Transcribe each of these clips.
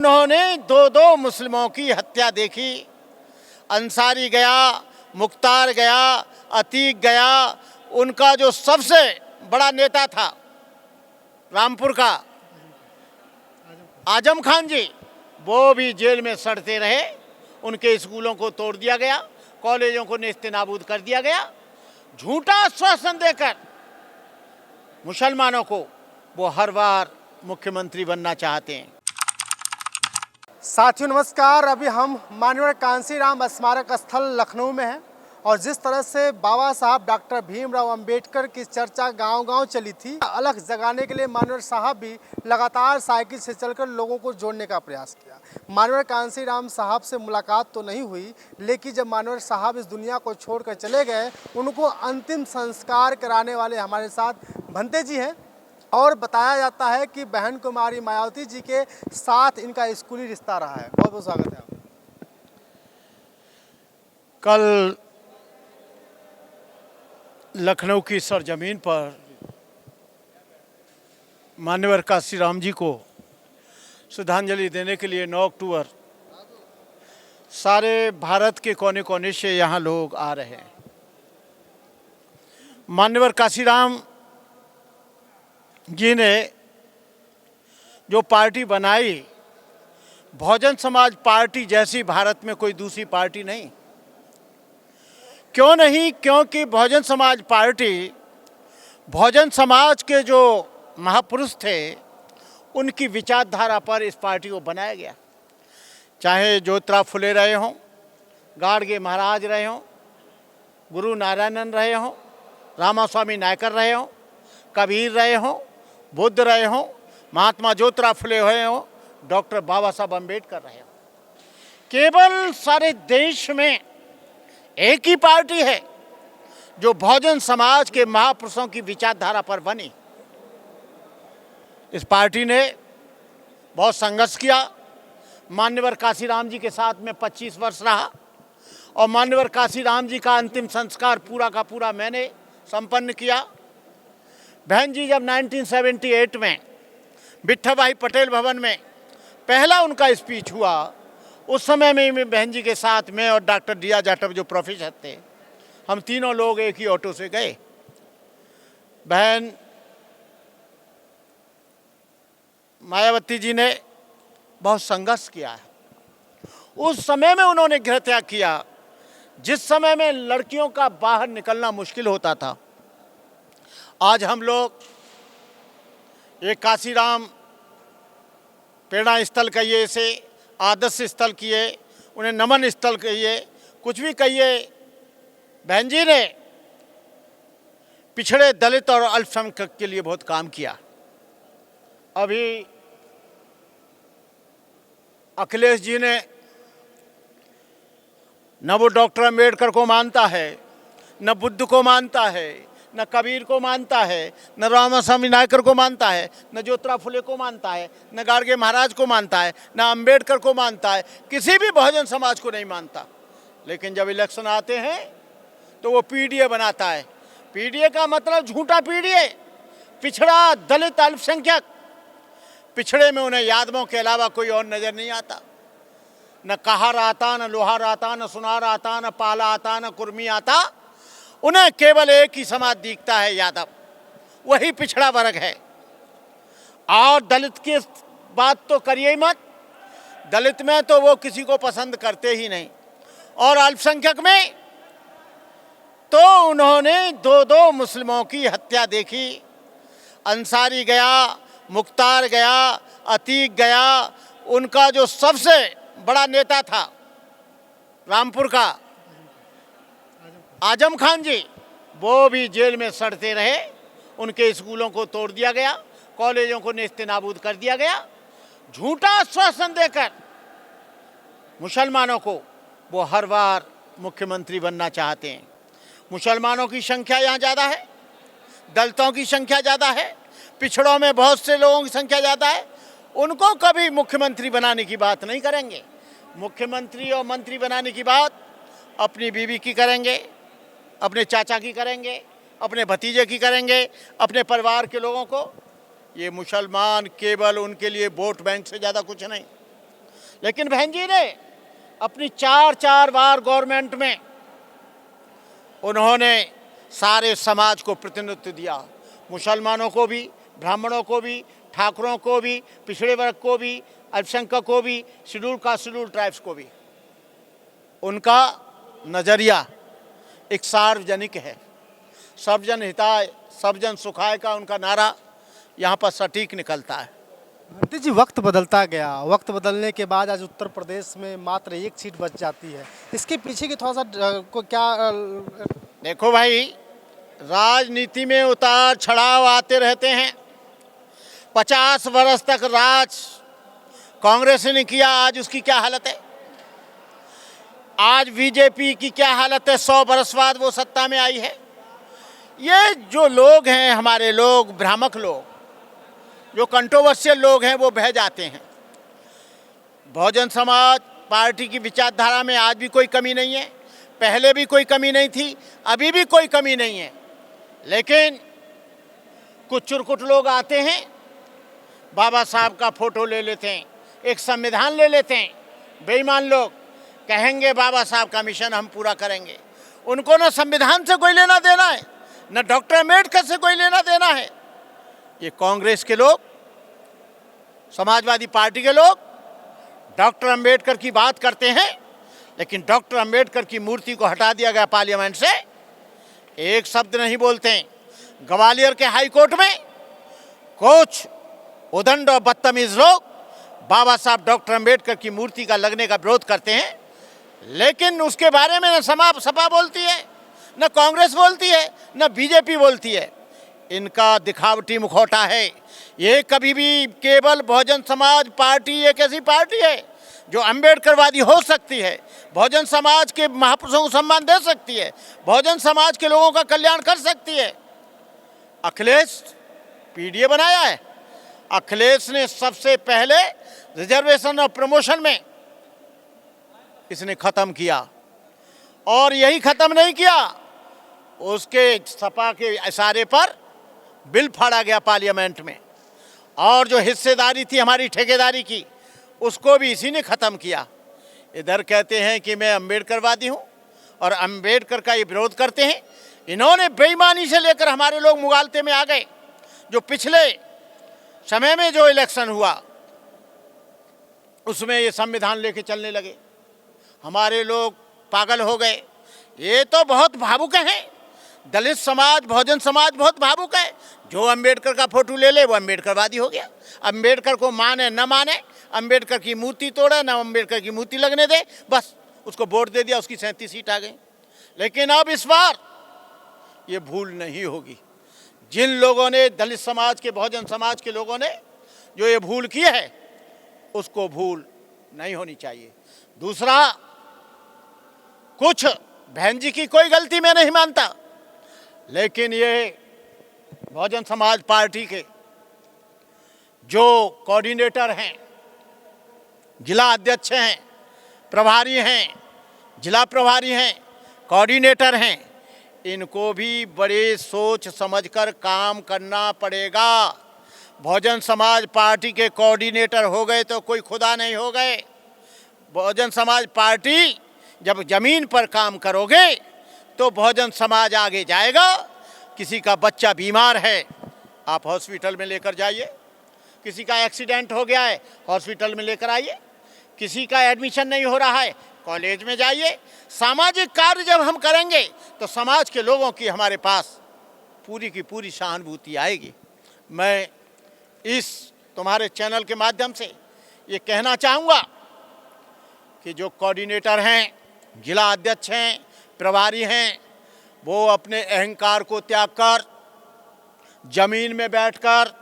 उन्होंने दो दो मुस्लिमों की हत्या देखी। अंसारी गया, मुख्तार गया, अतीक गया। उनका जो सबसे बड़ा नेता था रामपुर का आजम खान जी, वो भी जेल में सड़ते रहे। उनके स्कूलों को तोड़ दिया गया, कॉलेजों को नेस्तनाबूद कर दिया गया। झूठा आश्वासन देकर मुसलमानों को वो हर बार मुख्यमंत्री बनना चाहते हैं। साथियों नमस्कार। अभी हम माननीय कांसीराम स्मारक स्थल लखनऊ में हैं और जिस तरह से बाबा साहब डॉक्टर भीमराव अंबेडकर की चर्चा गांव-गांव चली थी, अलग जगाने के लिए माननीय साहब भी लगातार साइकिल से चलकर लोगों को जोड़ने का प्रयास किया। माननीय कांसीराम साहब से मुलाकात तो नहीं हुई, लेकिन जब माननीय साहब इस दुनिया को छोड़कर चले गए, उनको अंतिम संस्कार कराने वाले हमारे साथ भंते जी हैं और बताया जाता है कि बहन कुमारी मायावती जी के साथ इनका स्कूली रिश्ता रहा है। बहुत बहुत स्वागत है आपका। कल लखनऊ की सरजमीन पर मान्यवर कांसीराम जी को श्रद्धांजलि देने के लिए 9 अक्टूबर सारे भारत के कोने कोने से यहाँ लोग आ रहे हैं। मान्यवर कांसीराम जी ने जो पार्टी बनाई, बहुजन समाज पार्टी जैसी भारत में कोई दूसरी पार्टी नहीं। क्यों नहीं? क्योंकि बहुजन समाज पार्टी, बहुजन समाज के जो महापुरुष थे, उनकी विचारधारा पर इस पार्टी को बनाया गया। चाहे ज्योतिराव फुले रहे हों, गाडगे महाराज रहे हों, गुरु नारायणन रहे हों, रामास्वामी नायकर रहे हों, कबीर रहे हों, बुद्ध रहे हों, महात्मा ज्योतिराव फुले हुए हों, डॉक्टर बाबा साहब अम्बेडकर रहे हों। केवल सारे देश में एक ही पार्टी है जो बहुजन समाज के महापुरुषों की विचारधारा पर बनी। इस पार्टी ने बहुत संघर्ष किया। मान्यवर कांसीराम जी के साथ में 25 वर्ष रहा और मान्यवर कांसीराम जी का अंतिम संस्कार पूरा का पूरा मैंने संपन्न किया। बहन जी जब 1978 में विट्ठल भाई पटेल भवन में पहला उनका स्पीच हुआ, उस समय में बहन जी के साथ में और डॉक्टर डी.आर. जाटव जो प्रोफेसर थे, हम तीनों लोग एक ही ऑटो से गए। बहन मायावती जी ने बहुत संघर्ष किया है। उस समय में उन्होंने गृहत्याग किया, जिस समय में लड़कियों का बाहर निकलना मुश्किल होता था। आज हम लोग ये कांसीराम प्रेरणा स्थल कहिए, इसे आदर्श स्थल किए, उन्हें नमन स्थल कहिए, कुछ भी कहिए, बहन जी ने पिछड़े दलित और अल्पसंख्यक के लिए बहुत काम किया। अभी अखिलेश जी ने न वो डॉक्टर अम्बेडकर को मानता है, न बुद्ध को मानता है, न कबीर को मानता है, न रामास्वामी नायकर को मानता है, न ज्योतिराव फुले को मानता है, न गाडगे महाराज को मानता है, न अम्बेडकर को मानता है, किसी भी बहुजन समाज को नहीं मानता। लेकिन जब इलेक्शन आते हैं तो वो पीडीए बनाता है। पीडीए का मतलब झूठा पीडीए, पिछड़ा दलित अल्पसंख्यक। पिछड़े में उन्हें यादवों के अलावा कोई और नज़र नहीं आता। न कहार आता, न लोहार आता, न सुनार आता, न पाला आता, न कुर्मी आता। उन्हें केवल एक ही समाज दिखता है, यादव। वही पिछड़ा वर्ग है। और दलित की बात तो करिए ही मत। दलित में तो वो किसी को पसंद करते ही नहीं। और अल्पसंख्यक में तो उन्होंने दो दो मुस्लिमों की हत्या देखी। अंसारी गया, मुख्तार गया, अतीक गया। उनका जो सबसे बड़ा नेता था रामपुर का आजम खान जी, वो भी जेल में सड़ते रहे। उनके स्कूलों को तोड़ दिया गया, कॉलेजों को नेस्तनाबूद कर दिया गया। झूठा आश्वासन देकर मुसलमानों को वो हर बार मुख्यमंत्री बनना चाहते हैं। मुसलमानों की संख्या यहाँ ज़्यादा है, दलितों की संख्या ज़्यादा है, पिछड़ों में बहुत से लोगों की संख्या ज़्यादा है। उनको कभी मुख्यमंत्री बनाने की बात नहीं करेंगे। मुख्यमंत्री और मंत्री बनाने की बात अपनी बीवी की करेंगे, अपने चाचा की करेंगे, अपने भतीजे की करेंगे, अपने परिवार के लोगों को। ये मुसलमान केवल उनके लिए वोट बैंक से ज़्यादा कुछ नहीं। लेकिन बहन जी ने अपनी 4 बार गवर्नमेंट में उन्होंने सारे समाज को प्रतिनिधित्व दिया, मुसलमानों को भी, ब्राह्मणों को भी, ठाकुरों को भी, पिछड़े वर्ग को भी, अल्पसंख्यक को भी, शेड्यूल कास्ट शेड्यूल ट्राइब्स को भी। उनका नज़रिया एक सार्वजनिक है, सर्वजन हिताय सर्वजन सुखाय का उनका नारा यहाँ पर सटीक निकलता है। भंती जी, वक्त बदलता गया, वक्त बदलने के बाद आज उत्तर प्रदेश में मात्र 1 सीट बच जाती है। इसके पीछे की थोड़ा सा को क्या देखो भाई, राजनीति में उतार चढ़ाव आते रहते हैं। 50 वर्ष तक राज कांग्रेस ने किया, आज उसकी क्या हालत है। आज बीजेपी की क्या हालत है, 100 वर्ष बाद वो सत्ता में आई है। ये जो लोग हैं, हमारे लोग, भ्रामक लोग, जो कंट्रोवर्शियल लोग हैं, वो बह जाते हैं। बहुजन समाज पार्टी की विचारधारा में आज भी कोई कमी नहीं है, पहले भी कोई कमी नहीं थी, अभी भी कोई कमी नहीं है। लेकिन कुछ चुरकुट लोग आते हैं, बाबा साहब का फोटो ले लेते हैं, एक संविधान ले लेते हैं। बेईमान लोग कहेंगे बाबा साहब का मिशन हम पूरा करेंगे। उनको न संविधान से कोई लेना देना है, न डॉक्टर अम्बेडकर से कोई लेना देना है। ये कांग्रेस के लोग, समाजवादी पार्टी के लोग डॉक्टर अम्बेडकर की बात करते हैं, लेकिन डॉक्टर अम्बेडकर की मूर्ति को हटा दिया गया पार्लियामेंट से, एक शब्द नहीं बोलते हैं। ग्वालियर के हाई कोर्ट में कुछ उदंड और बदतमीज लोग बाबा साहब डॉक्टर अम्बेडकर की मूर्ति का लगने का विरोध करते हैं, लेकिन उसके बारे में न सपा बोलती है, न कांग्रेस बोलती है, न बीजेपी बोलती है। इनका दिखावटी मुखौटा है। ये कभी भी केवल बहुजन समाज पार्टी एक ऐसी पार्टी है जो अम्बेडकरवादी हो सकती है, बहुजन समाज के महापुरुषों को सम्मान दे सकती है, बहुजन समाज के लोगों का कल्याण कर सकती है। अखिलेश पीडीए बनाया है। अखिलेश ने सबसे पहले रिजर्वेशन और प्रमोशन में इसने ख़त्म किया, और यही ख़त्म नहीं किया, उसके सपा के इशारे पर बिल फाड़ा गया पार्लियामेंट में, और जो हिस्सेदारी थी हमारी ठेकेदारी की, उसको भी इसी ने ख़त्म किया। इधर कहते हैं कि मैं अम्बेडकरवादी हूँ और अम्बेडकर का ये विरोध करते हैं। इन्होंने बेईमानी से लेकर हमारे लोग मुगालते में आ गए। जो पिछले समय में जो इलेक्शन हुआ उसमें ये संविधान लेके चलने लगे, हमारे लोग पागल हो गए। ये तो बहुत भावुक हैं, दलित समाज, बहुजन समाज बहुत भावुक है। जो अम्बेडकर का फोटो ले ले वो अम्बेडकरवादी हो गया। अम्बेडकर को माने न माने, अम्बेडकर की मूर्ति तोड़े न अम्बेडकर की मूर्ति लगने दे, बस उसको वोट दे दिया, उसकी 37 सीट आ गई। लेकिन अब इस बार ये भूल नहीं होगी। जिन लोगों ने, दलित समाज के, बहुजन समाज के लोगों ने जो ये भूल की है, उसको भूल नहीं होनी चाहिए। दूसरा, कुछ बहन जी की कोई गलती मैं नहीं मानता, लेकिन ये बहुजन समाज पार्टी के जो कोऑर्डिनेटर हैं, जिला अध्यक्ष हैं, प्रभारी हैं, जिला प्रभारी हैं, कोऑर्डिनेटर हैं, इनको भी बड़े सोच समझकर काम करना पड़ेगा। बहुजन समाज पार्टी के कोऑर्डिनेटर हो गए तो कोई खुदा नहीं हो गए। बहुजन समाज पार्टी जब ज़मीन पर काम करोगे तो बहुजन समाज आगे जाएगा। किसी का बच्चा बीमार है, आप हॉस्पिटल में लेकर जाइए। किसी का एक्सीडेंट हो गया है, हॉस्पिटल में लेकर आइए। किसी का एडमिशन नहीं हो रहा है, कॉलेज में जाइए। सामाजिक कार्य जब हम करेंगे तो समाज के लोगों की हमारे पास पूरी की पूरी सहानुभूति आएगी। मैं इस तुम्हारे चैनल के माध्यम से ये कहना चाहूँगा कि जो कोऑर्डिनेटर हैं, जिला अध्यक्ष हैं, प्रभारी हैं, वो अपने अहंकार को त्याग कर ज़मीन में बैठकर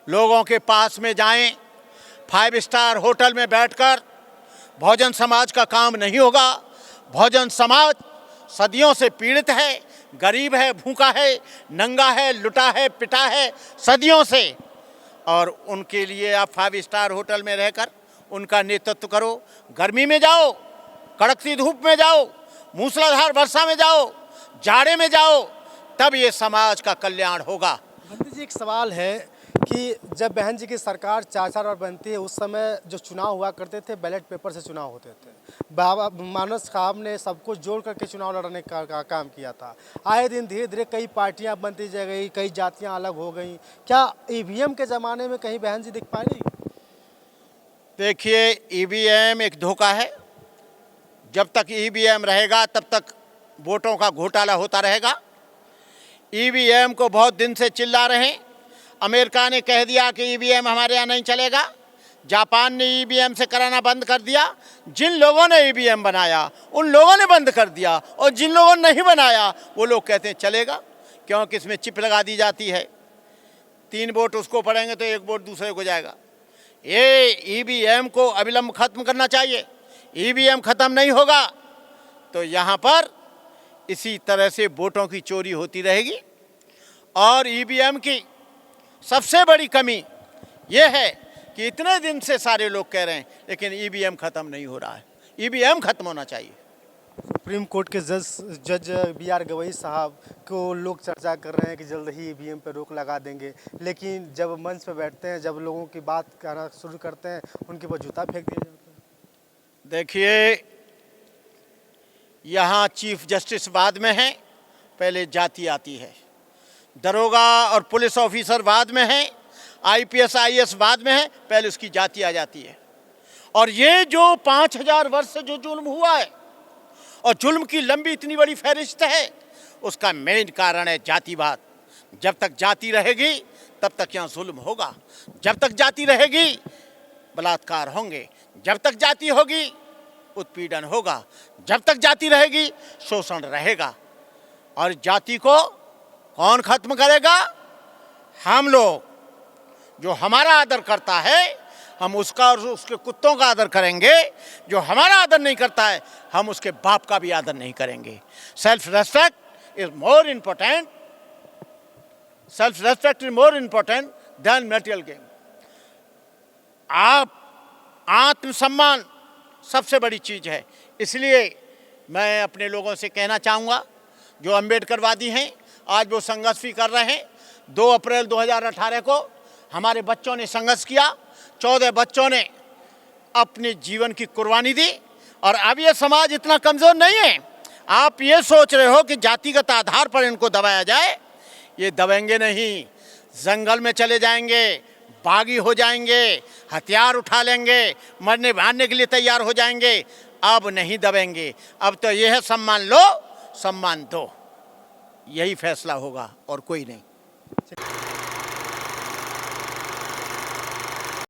लोगों के पास में जाएं। 5 स्टार होटल में बैठकर बहुजन समाज का काम नहीं होगा। बहुजन समाज सदियों से पीड़ित है, गरीब है, भूखा है, नंगा है, लुटा है, पिटा है सदियों से, और उनके लिए आप 5 स्टार होटल में रहकर उनका नेतृत्व करो। गर्मी में जाओ, कड़कती धूप में जाओ, मूसलाधार वर्षा में जाओ, जाड़े में जाओ, तब ये समाज का कल्याण होगा। भंती जी, एक सवाल है कि जब बहन जी की सरकार 4 बार बनती है उस समय जो चुनाव हुआ करते थे बैलेट पेपर से चुनाव होते थे। बाबा मानस साहब ने सबको जोड़ करके चुनाव लड़ने का काम किया था। आए दिन धीरे धीरे कई पार्टियां बनती जा गई, कई जातियां अलग हो गई। क्या ईवीएम के ज़माने में कहीं बहन जी दिख पाएंगी? देखिए, ईवीएम एक धोखा है। जब तक ईवीएम रहेगा तब तक वोटों का घोटाला होता रहेगा। ईवीएम को बहुत दिन से चिल्ला रहे हैं। अमेरिका ने कह दिया कि ईवीएम हमारे यहाँ नहीं चलेगा। जापान ने ईवीएम से कराना बंद कर दिया। जिन लोगों ने ईवीएम बनाया उन लोगों ने बंद कर दिया, और जिन लोगों ने नहीं बनाया वो लोग कहते हैं चलेगा, क्योंकि इसमें चिप लगा दी जाती है। 3 वोट उसको पड़ेंगे तो 1 वोट दूसरे को जाएगा। ये ईवीएम को अविलंब खत्म करना चाहिए। ईवीएम खत्म नहीं होगा तो यहाँ पर इसी तरह से वोटों की चोरी होती रहेगी। और ईवीएम की सबसे बड़ी कमी यह है कि इतने दिन से सारे लोग कह रहे हैं लेकिन ईवीएम खत्म नहीं हो रहा है। ईवीएम खत्म होना चाहिए। सुप्रीम कोर्ट के जज BR गवई साहब को लोग चर्चा कर रहे हैं कि जल्द ही ईवीएम पर रोक लगा देंगे, लेकिन जब मंच पर बैठते हैं, जब लोगों की बात कहना शुरू करते हैं, उनके ऊपर जूता फेंक दिया जाता है। देखिए, यहाँ चीफ जस्टिस बाद में है, पहले जाति आती है। दरोगा और पुलिस ऑफिसर बाद में है, IPS IAS बाद में है, पहले उसकी जाति आ जाती है। और ये जो 5000 वर्ष से जो जुल्म हुआ है और जुल्म की लंबी इतनी बड़ी फहरिस्त है, उसका मेन कारण है जातिवाद। जब तक जाति रहेगी तब तक यहाँ जुल्म होगा। जब तक जाति रहेगी बलात्कार होंगे। जब तक जाति होगी उत्पीड़न होगा। जब तक जाति रहेगी शोषण रहेगा। और जाति को कौन खत्म करेगा? हम लोग। जो हमारा आदर करता है हम उसका और उसके कुत्तों का आदर करेंगे। जो हमारा आदर नहीं करता है हम उसके बाप का भी आदर नहीं करेंगे। Self respect is more important. Self respect is more important then material gain. आप आत्मसम्मान सबसे बड़ी चीज़ है। इसलिए मैं अपने लोगों से कहना चाहूँगा जो अम्बेडकरवादी हैं, आज वो संघर्ष भी कर रहे हैं। 2 अप्रैल 2018 को हमारे बच्चों ने संघर्ष किया। 14 बच्चों ने अपने जीवन की कुर्बानी दी। और अब ये समाज इतना कमज़ोर नहीं है। आप ये सोच रहे हो कि जातिगत आधार पर इनको दबाया जाए, ये दबेंगे नहीं। जंगल में चले जाएंगे, बागी हो जाएंगे, हथियार उठा लेंगे, मरने मारने के लिए तैयार हो जाएंगे। अब नहीं दबेंगे। अब तो यह है सम्मान लो, सम्मान दो। यही फैसला होगा और कोई नहीं।